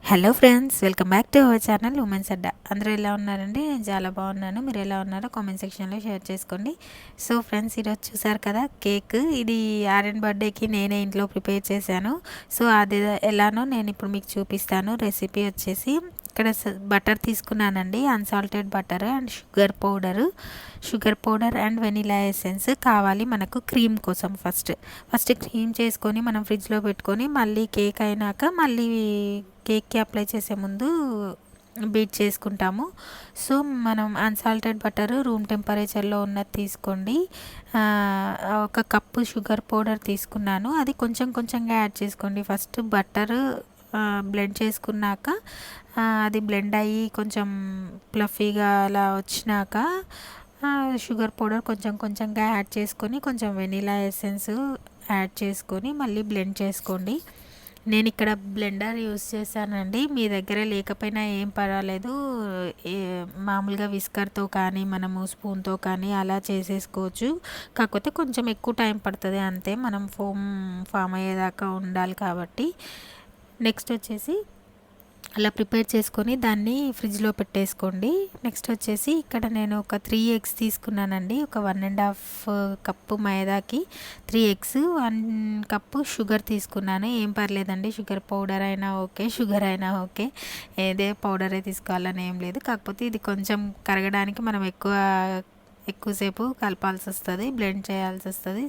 Hello friends, welcome back to our channel women's Adda. అందరూ ఎలా ఉన్నారండి? నేను చాలా బాగున్నాను. మీరు ఎలా ఉన్నారో కామెంట్ సెక్షన్లో షేర్ చేసుకోండి. సో ఫ్రెండ్స్, ఈరోజు చూసారు కదా కేక్. ఇది ఆర్యన్ బర్త్డేకి నేనే ఇంట్లో ప్రిపేర్ చేశాను. సో అది ఎలానో నేను ఇప్పుడు మీకు చూపిస్తాను. రెసిపీ వచ్చేసి ఇక్కడ బటర్ తీసుకున్నానండి, unsalted butter and sugar powder and vanilla essence కావాలి మనకు క్రీమ్ కోసం. ఫస్ట్ క్రీమ్ చేసుకొని మనం ఫ్రిడ్జ్లో పెట్టుకొని మళ్ళీ కేక్ అయినాక మళ్ళీ కేక్కి అప్లై చేసే ముందు బీట్ చేసుకుంటాము. సో మనం అన్సాల్టెడ్ బటర్ రూమ్ టెంపరేచర్లో ఉన్నది తీసుకోండి. ఒక కప్పు షుగర్ పౌడర్ తీసుకున్నాను, అది కొంచెం కొంచెంగా యాడ్ చేసుకోండి. ఫస్ట్ బటర్ బ్లెండ్ చేసుకున్నాక అది బ్లెండ్ అయ్యి కొంచెం ప్లఫీగా అలా వచ్చినాక షుగర్ పౌడర్ కొంచెం కొంచెంగా యాడ్ చేసుకొని కొంచెం వెనిలా ఎసెన్స్ యాడ్ చేసుకొని మళ్ళీ బ్లెండ్ చేసుకోండి. నేను ఇక్కడ బ్లెండర్ యూస్ చేశానండి, మీ దగ్గర లేకపోయినా ఏం పర్వాలేదు. మామూలుగా విస్కర్తో కానీ మనము స్పూన్తో కానీ అలా చేసేసుకోవచ్చు. కాకపోతే కొంచెం ఎక్కువ టైం పడుతుంది అంతే, మనం ఫామ్ అయ్యేదాకా ఉండాలి కాబట్టి. నెక్స్ట్ వచ్చేసి అలా ప్రిపేర్ చేసుకొని దాన్ని ఫ్రిడ్జ్లో పెట్టేసుకోండి. నెక్స్ట్ వచ్చేసి ఇక్కడ నేను ఒక 3 ఎగ్స్ తీసుకున్నానండి. ఒక 1.5 కప్పు మైదాకి 3 ఎగ్స్, 1 కప్పు షుగర్ తీసుకున్నాను. ఏం పర్లేదండి, షుగర్ పౌడర్ అయినా ఓకే, షుగర్ అయినా ఓకే, ఏదే పౌడరే తీసుకోవాలని ఏం లేదు. కాకపోతే ఇది కొంచెం కరగడానికి మనం ఎక్కువసేపు కలపాల్సి వస్తుంది, బ్లెండ్ చేయాల్సి వస్తుంది.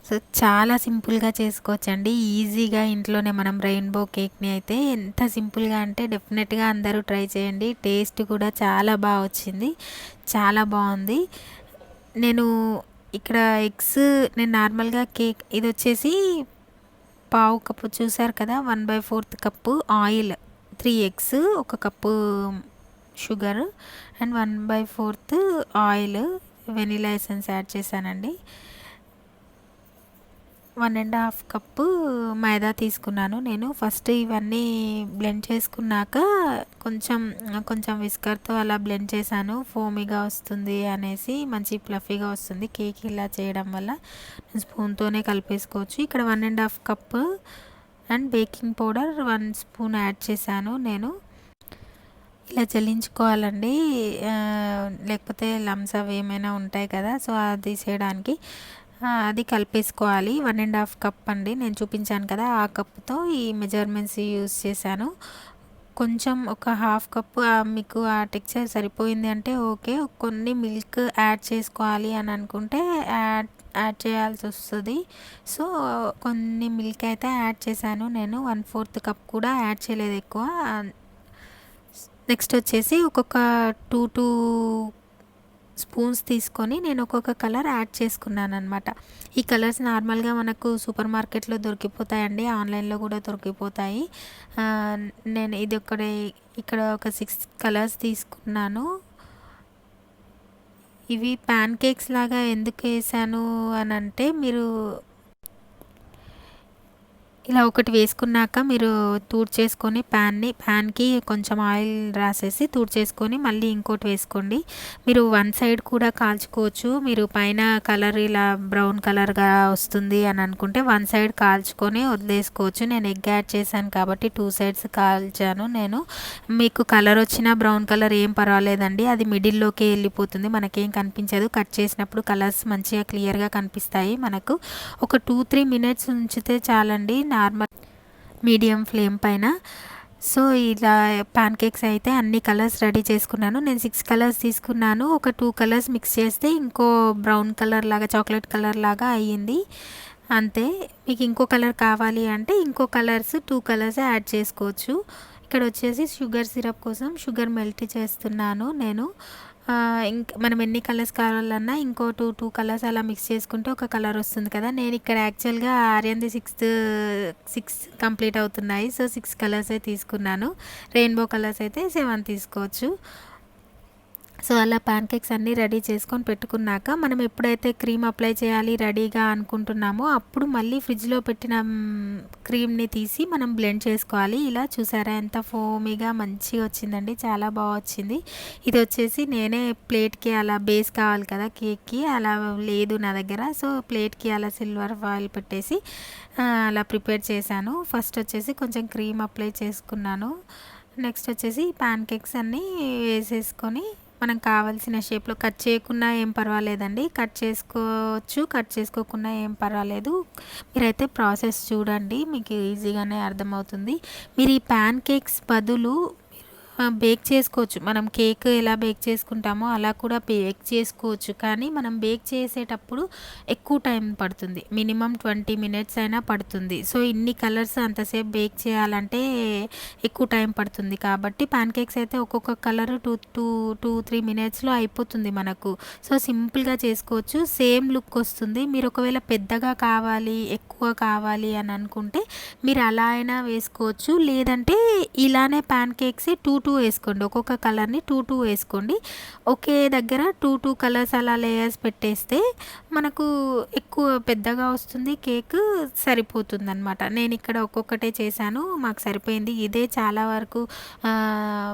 సో చాలా సింపుల్గా చేసుకోవచ్చండి, ఈజీగా ఇంట్లోనే. మనం రెయిన్బో కేక్ని అయితే ఎంత సింపుల్గా అంటే డెఫినెట్గా అందరూ ట్రై చేయండి. టేస్ట్ కూడా చాలా బాగా వచ్చింది, చాలా బాగుంది. నేను ఇక్కడ ఎగ్స్, నేను నార్మల్గా కేక్ ఇది వచ్చేసి పావు కప్పు, చూసారు కదా, 1/4 cup oil, 3 eggs, 1 cup sugar and 1/4 oil, vanilla essence add చేశానండి. 1.5 కప్పు మైదా తీసుకున్నాను నేను. ఫస్ట్ ఇవన్నీ బ్లెండ్ చేసుకున్నాక కొంచెం కొంచెం విస్కర్తో అలా బ్లెండ్ చేశాను, ఫోమీగా వస్తుంది అనేసి, మంచి ఫ్లఫీగా వస్తుంది కేక్ ఇలా చేయడం వల్ల. స్పూన్తోనే కలిపేసుకోవచ్చు. ఇక్కడ 1.5 cup and baking powder 1 spoon add చేశాను నేను. ఇలా జల్లించుకోవాలండి, లేకపోతే లమ్స్ అవి ఏమైనా ఉంటాయి కదా, సో అది తీసేయడానికి అది కలిపేసుకోవాలి. 1.5 కప్ అండి, నేను చూపించాను కదా ఆ కప్పుతో ఈ మెజర్మెంట్స్ యూస్ చేశాను. కొంచెం ఒక 1/2 కప్పు మీకు ఆ టెక్స్చర్ సరిపోయింది అంటే ఓకే. కొన్ని మిల్క్ యాడ్ చేసుకోవాలి అని అనుకుంటే యాడ్ చేయాల్సి వస్తుంది. సో కొన్ని మిల్క్ అయితే యాడ్ చేశాను నేను, 1/4 కప్ కూడా యాడ్ చేయలేదు ఎక్కువ. నెక్స్ట్ వచ్చేసి ఒక్కొక్క 2 స్పూన్స్ తీసుకొని నేను ఒక్కొక్క కలర్ యాడ్ చేసుకున్నాను అనమాట. ఈ కలర్స్ నార్మల్గా మనకు సూపర్ మార్కెట్లో దొరికిపోతాయండి, ఆన్లైన్లో కూడా దొరికిపోతాయి. నేను ఇది ఇక్కడ ఒక 6 కలర్స్ తీసుకున్నాను. ఇవి ప్యాన్ కేక్స్ లాగా ఎందుకు వేసాను అని అంటే, మీరు ఇలా ఒకటి వేసుకున్నాక మీరు తూడ్చేసుకొని ప్యాన్కి కొంచెం ఆయిల్ రాసేసి తూడ్చేసుకొని మళ్ళీ ఇంకోటి వేసుకోండి. మీరు 1 సైడ్ కూడా కాల్చుకోవచ్చు. మీరు పైన కలర్ ఇలా బ్రౌన్ కలర్గా వస్తుంది అని అనుకుంటే 1 సైడ్ కాల్చుకొని వదిలేసుకోవచ్చు. నేను ఎగ్ యాడ్ చేశాను కాబట్టి 2 సైడ్స్ కాల్చాను నేను. మీకు కలర్ వచ్చినా బ్రౌన్ కలర్ ఏం పర్వాలేదండి, అది మిడిల్లోకి వెళ్ళిపోతుంది, మనకేం కనిపించదు. కట్ చేసినప్పుడు కలర్స్ మంచిగా క్లియర్గా కనిపిస్తాయి మనకు. ఒక 2-3 మినిట్స్ ఉంచితే చాలండి, నార్మల్ మీడియం ఫ్లేమ్ పైన. సో ఇలా ప్యాన్ కేక్స్ అయితే అన్ని కలర్స్ రెడీ చేసుకున్నాను. నేను 6 కలర్స్ తీసుకున్నాను. ఒక 2 కలర్స్ మిక్స్ చేస్తే ఇంకో బ్రౌన్ కలర్ లాగా, చాక్లెట్ కలర్ లాగా అయ్యింది అంతే. మీకు ఇంకో కలర్ కావాలి అంటే ఇంకో 2 కలర్స్ యాడ్ చేసుకోవచ్చు. ఇక్కడ వచ్చేసి షుగర్ సిరప్ కోసం షుగర్ మెల్ట్ చేస్తున్నాను నేను. ఇంకా మనం ఎన్ని కలర్స్ కావాలన్నా ఇంకో 2 కలర్స్ అలా మిక్స్ చేసుకుంటే ఒక కలర్ వస్తుంది కదా. నేను ఇక్కడ యాక్చువల్గా ఆర్యన్ది 6 కంప్లీట్ అవుతున్నాయి, సో 6 కలర్సే తీసుకున్నాను. రెయిన్బో కలర్స్ అయితే 7 తీసుకోవచ్చు. సో అలా ప్యాన్కేక్స్ అన్నీ రెడీ చేసుకొని పెట్టుకున్నాక మనం ఎప్పుడైతే క్రీమ్ అప్లై చేయాలి రెడీగా అనుకుంటున్నామో అప్పుడు మళ్ళీ ఫ్రిడ్జ్లో పెట్టిన క్రీమ్ని తీసి మనం బ్లెండ్ చేసుకోవాలి. ఇలా చూసారా ఎంత ఫోమీగా మంచిగా వచ్చిందండి, చాలా బాగా వచ్చింది. ఇది వచ్చేసి నేనే ప్లేట్కి అలా బేస్ కావాలి కదా కేక్కి, అలా లేదు నా దగ్గర. సో ప్లేట్కి అలా సిల్వర్ ఫాయిల్ పెట్టేసి అలా ప్రిపేర్ చేశాను. ఫస్ట్ వచ్చేసి కొంచెం క్రీమ్ అప్లై చేసుకున్నాను. నెక్స్ట్ వచ్చేసి ప్యాన్కేక్స్ అన్నీ వేసేసుకొని మనం కావాల్సిన షేప్లో కట్ చేయకున్నా ఏం పర్వాలేదండి, కట్ చేసుకోవచ్చు, కట్ చేసుకోకున్నా ఏం పర్వాలేదు. మీరైతే ప్రాసెస్ చూడండి, మీకు ఈజీగానే అర్థమవుతుంది. మీరు ఈ ప్యాన్ కేక్స్ బదులు బేక్ చేసుకోవచ్చు. మనం కేక్ ఎలా బేక్ చేసుకుంటామో అలా కూడా బేక్ చేసుకోవచ్చు, కానీ మనం బేక్ చేసేటప్పుడు ఎక్కువ టైం పడుతుంది, మినిమం 20 మినిట్స్ అయినా పడుతుంది. సో ఇన్ని కలర్స్ అంతసేపు బేక్ చేయాలంటే ఎక్కువ టైం పడుతుంది. కాబట్టి ప్యాన్ కేక్స్ అయితే ఒక్కొక్క కలర్ 2-3 మినిట్స్లో అయిపోతుంది మనకు. సో సింపుల్గా చేసుకోవచ్చు, సేమ్ లుక్ వస్తుంది. మీరు ఒకవేళ పెద్దగా కావాలి, ఎక్కువ కావాలి అని అనుకుంటే మీరు అలా అయినా వేసుకోవచ్చు, లేదంటే ఇలానే ప్యాన్ కేక్స్ 2 వేసుకోండి. ఒక్కొక్క కలర్ని 2 వేసుకోండి. ఒకే దగ్గర 2 కలర్స్ అలా లేయర్స్ పెట్టేస్తే మనకు ఎక్కువ పెద్దగా వస్తుంది, కేక్ సరిపోతుంది అనమాట. నేను ఇక్కడ ఒక్కొక్కటే చేశాను, మాకు సరిపోయింది. ఇదే చాలా వరకు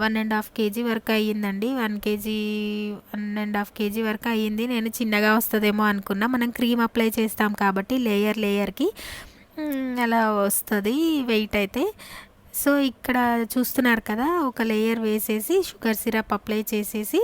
1.5 కేజీ వరకు అయ్యిందండి. 1.5 కేజీ వరకు అయ్యింది. నేను చిన్నగా వస్తుందేమో అనుకున్నా, మనం క్రీమ్ అప్లై చేస్తాం కాబట్టి లేయర్కి అలా వస్తుంది వెయిట్ అయితే. సో ఇక్కడ చూస్తున్నారు కదా, ఒక లేయర్ వేసేసి షుగర్ సిరప్ అప్లై చేసేసి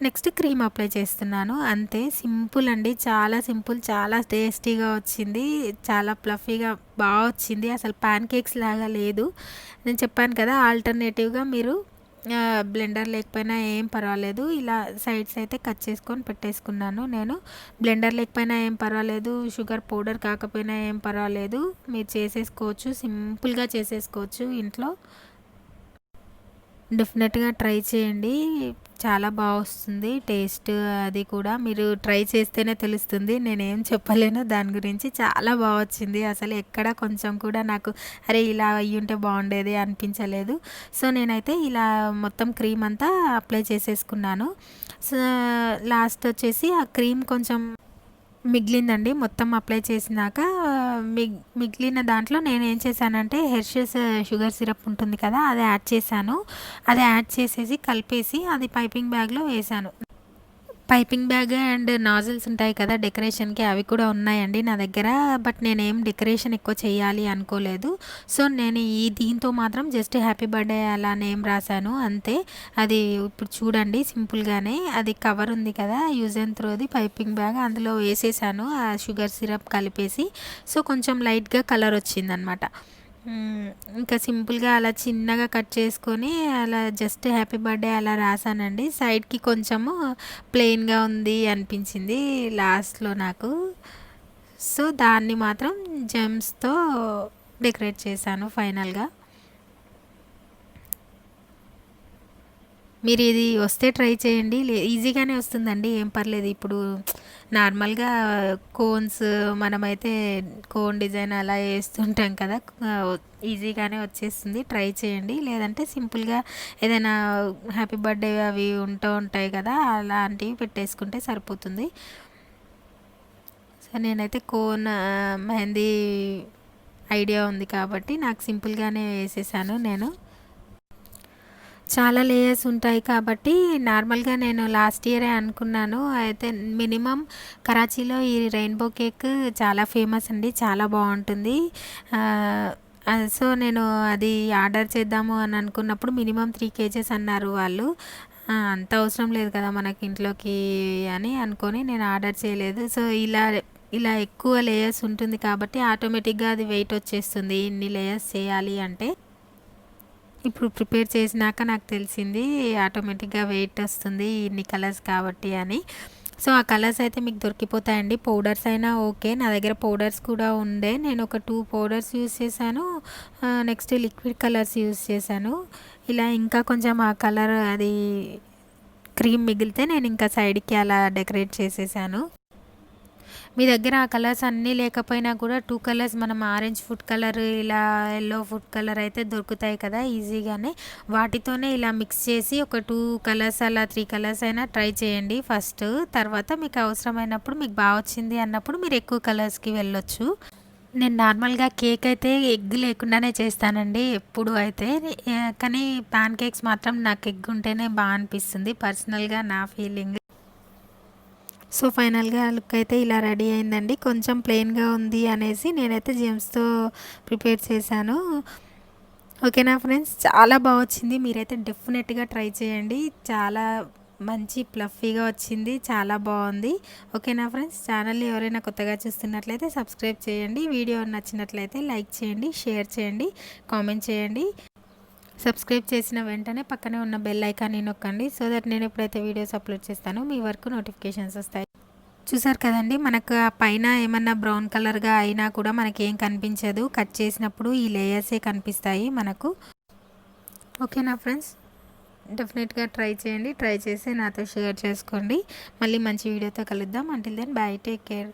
నెక్స్ట్ క్రీమ్ అప్లై చేస్తున్నాను. అంతే, సింపుల్ అండి, చాలా సింపుల్, చాలా టేస్టీగా వచ్చింది, చాలా ఫ్లఫీగా బాగా వచ్చింది. అసలు ప్యాన్ కేక్స్ లాగా లేదు. నేను చెప్పాను కదా, ఆల్టర్నేటివ్గా మీరు బ్లెండర్ లేకపోయినా ఏం పర్వాలేదు, ఇలా సైడ్స్ అయితే కట్ చేసుకొని పెట్టేసుకున్నాను నేను. బ్లెండర్ లేకపోయినా ఏం పర్వాలేదు, షుగర్ పౌడర్ కాకపోయినా ఏం పర్వాలేదు, మీరు చేసేసుకోవచ్చు, సింపుల్గా చేసేసుకోవచ్చు ఇంట్లో. డెఫినెట్గా ట్రై చేయండి, చాలా బాగా వస్తుంది టేస్ట్. అది కూడా మీరు ట్రై చేస్తేనే తెలుస్తుంది, నేనేం చెప్పలేను దాని గురించి. చాలా బాగా వచ్చింది, అసలు ఎక్కడ కొంచెం కూడా నాకు అరే ఇలా అయ్యుంటే బాగుండేది అనిపించలేదు. సో నేనైతే ఇలా మొత్తం క్రీమ్ అంతా అప్లై చేసేసుకున్నాను. సో లాస్ట్ వచ్చేసి ఆ క్రీమ్ కొంచెం మిగిలిందండి, మొత్తం అప్లై చేసినాక మిగిలిన దాంట్లో నేను ఏం చేశానంటే హెర్షెస్ షుగర్ సిరప్ ఉంటుంది కదా, అది యాడ్ చేశాను. అది యాడ్ చేసేసి కలిపేసి అది పైపింగ్ బ్యాగ్లో వేసాను. పైపింగ్ బ్యాగ్ అండ్ నాజిల్స్ ఉంటాయి కదా డెకరేషన్కి, అవి కూడా ఉన్నాయండి నా దగ్గర. బట్ నేనేం డెకరేషన్ ఎక్కువ చేయాలి అనుకోలేదు. సో నేను దీంతో మాత్రం జస్ట్ హ్యాపీ బర్త్డే అలా నేమ్ రాశాను అంతే. అది ఇప్పుడు చూడండి సింపుల్గానే, అది కవర్ ఉంది కదా యూజ్ అండ్ త్రోది పైపింగ్ బ్యాగ్, అందులో వేసేసాను ఆ షుగర్ సిరప్ కలిపేసి. సో కొంచెం లైట్గా కలర్ వచ్చిందనమాట. ఇంకా సింపుల్గా అలా చిన్నగా కట్ చేసుకొని అలా జస్ట్ హ్యాపీ బర్త్డే అలా రాసానండి. సైడ్కి కొంచెము ప్లెయిన్గా ఉంది అనిపించింది లాస్ట్లో నాకు. సో దాన్ని మాత్రం జెమ్స్తో డెకరేట్ చేశాను ఫైనల్గా. మీరు ఇది వస్తే ట్రై చేయండి, ఈజీగానే వస్తుందండి, ఏం పర్లేదు. ఇప్పుడు నార్మల్గా కోన్స్ మనమైతే కోన్ డిజైన్ అలా వేస్తుంటాం కదా, ఈజీగానే వచ్చేస్తుంది, ట్రై చేయండి. లేదంటే సింపుల్గా ఏదైనా హ్యాపీ బర్త్డే అవి ఉంటాయి కదా, అలాంటివి పెట్టేసుకుంటే సరిపోతుంది. సో నేనైతే కోన్ మెహందీ ఐడియా ఉంది కాబట్టి నాకు సింపుల్గానే వేసేసాను నేను. చాలా లేయర్స్ ఉంటాయి కాబట్టి నార్మల్గా నేను లాస్ట్ ఇయరే అనుకున్నాను. అయితే మినిమం కరాచీలో ఈ రెయిన్బో కేక్ చాలా ఫేమస్ అండి, చాలా బాగుంటుంది. సో నేను అది ఆర్డర్ చేద్దాము అని అనుకున్నప్పుడు మినిమం 3 కేజెస్ అన్నారు వాళ్ళు. అంత అవసరం లేదు కదా మనకి ఇంట్లోకి అని అనుకొని నేను ఆర్డర్ చేయలేదు. సో ఇలా ఎక్కువ లేయర్స్ ఉంటుంది కాబట్టి ఆటోమేటిక్గా అది వెయిట్ వచ్చేస్తుంది ఇన్ని లేయర్స్ చేయాలి అంటే. ఇప్పుడు ప్రిపేర్ చేసినాక నాకు తెలిసింది ఆటోమేటిక్గా వెయిట్ వస్తుంది ఇన్ని కలర్స్ కాబట్టి అని. సో ఆ కలర్స్ అయితే మీకు దొరికిపోతాయండి, పౌడర్స్ అయినా ఓకే. నా దగ్గర పౌడర్స్ కూడా ఉండే, నేను ఒక 2 పౌడర్స్ యూస్ చేశాను, నెక్స్ట్ లిక్విడ్ కలర్స్ యూస్ చేశాను. ఇలా ఇంకా కొంచెం ఆ కలర్ అది క్రీమ్ మిగిలితే నేను ఇంకా సైడ్కి అలా డెకరేట్ చేసేసాను. మీ దగ్గర ఆ కలర్స్ అన్నీ లేకపోయినా కూడా 2 కలర్స్ మనం ఆరెంజ్ ఫుడ్ కలర్, ఇలా యెల్లో ఫుడ్ కలర్ అయితే దొరుకుతాయి కదా ఈజీగానే. వాటితోనే ఇలా మిక్స్ చేసి ఒక 2 కలర్స్ అలా 3 కలర్స్ అయినా ట్రై చేయండి ఫస్ట్. తర్వాత మీకు అవసరమైనప్పుడు మీకు బాగా వచ్చింది అన్నప్పుడు మీరు ఎక్కువ కలర్స్‌కి వెళ్ళొచ్చు. నేను నార్మల్‌గా కేక్ అయితే ఎగ్ లేకుండానే చేస్తానండి ఎప్పుడు అయితే. కానీ పాన్ కేక్స్ మాత్రం నాకు ఎగ్ ఉంటేనే అనిపిస్తుంది పర్సనల్‌గా నా ఫీలింగ్. సో ఫైనల్‌గా లుక్ అయితే ఇలా రెడీ అయిందండి. కొంచెం ప్లెయిన్‌గా ఉంది అనేసి నేనైతే జెమ్స్‌తో ప్రిపేర్ చేశాను. ఓకేనా ఫ్రెండ్స్, చాలా వచ్చింది. మీరైతే డెఫినెట్‌గా ట్రై చేయండి. చాలా మంచి ఫ్లఫీగా వచ్చింది. చాలా బాగుంది. ఓకేనా ఫ్రెండ్స్, ఛానల్ని ఎవరైనా కొత్తగా చూస్తున్నట్లయితే సబ్స్క్రైబ్ చేయండి. వీడియో నచ్చినట్లయితే లైక్ చేయండి, షేర్ చేయండి, కామెంట్ చేయండి. సబ్స్క్రైబ్ చేసిన వెంటనే పక్కనే ఉన్న బెల్ ఐకాన్ని నొక్కండి. సో దట్ నేను ఎప్పుడైతే వీడియోస్ అప్లోడ్ చేస్తానో మీ వరకు నోటిఫికేషన్స్ వస్తాయి. చూసారు కదండి, మనకు ఆ పైన ఏమన్నా బ్రౌన్ కలర్గా అయినా కూడా మనకేం కనిపించదు. కట్ చేసినప్పుడు ఈ లేయర్సే కనిపిస్తాయి మనకు. ఓకేనా ఫ్రెండ్స్, డెఫినెట్గా ట్రై చేయండి. ట్రై చేసి నాతో షేర్ చేసుకోండి. మళ్ళీ మంచి వీడియోతో కలుద్దాం. Until then bye, take care.